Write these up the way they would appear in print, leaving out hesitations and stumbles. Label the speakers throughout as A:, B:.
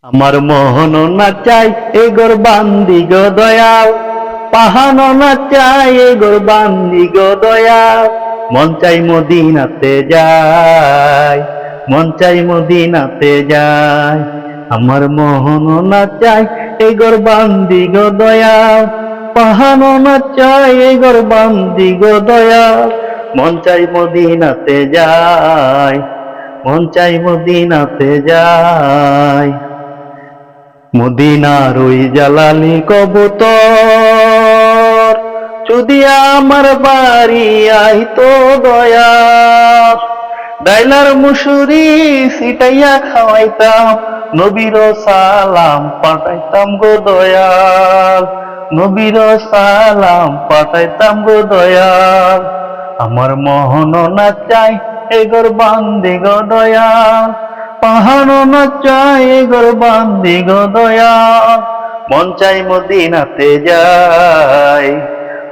A: আমার মোহন না চাই এ গোর বান্দি গো দয়াল, পাহানো না চাই এ গোর বান্দি গো দয়াল। মন চাই মদিনাতে যাই, মন চাই মদিনাতে যাই। আমার মোহন না চাই এ গোর বান্দি গো দয়াল, পাহানো না চাই এ গোর বান্দি গো দয়াল। মন চাই মদিনাতে যাই, মন চাই মদিনাতে যাই। মদিনার ওই জালালি কবুতর যদি আমার বাড়ি আইতো দয়া, ডাইলার মুসুরি সিটাইয়া খাওয়াইতাম, নবীর সালাম পাঠাইতাম গো দয়াল, নবীর সালাম পাঠাইতাম গো দয়াল। আমার মোহন না চাই এ গোর বান্দি গো দয়াল, পাহাড়ো না চাই এ গোর বান্দি গো দয়াল। মন চাই মদিনাতে যাই,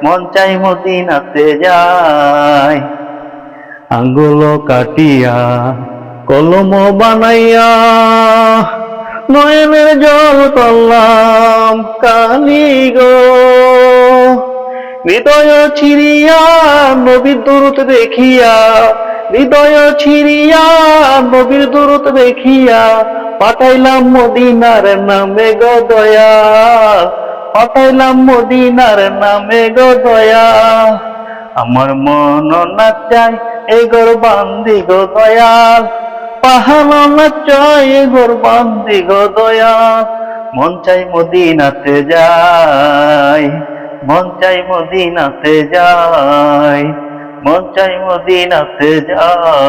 A: মন চাই মদিনাতে যাই। আঙ্গুল কাটিয়া কলম বানাইয়া নয়নের জল করলাম কালি গো। হৃদয় ছিড়িয়া নবীর দূরত দেখিয়া, হৃদয় ছিড়িয়া নবীর দূরত দেখিয়া, পাঠাইলাম মদিনার নামে গো দয়াল, পাঠাইলাম মদিনার নামে গো দয়াল। আমার মন না চাই এ গোর বান্দি গো দয়াল, পাহাড় না চাই এ গোর বান্দি গো দয়াল। মন চাই মদিনাতে যাই, মন চাই মদিনাতে যাই, মন চাই মদিনাতে যাই।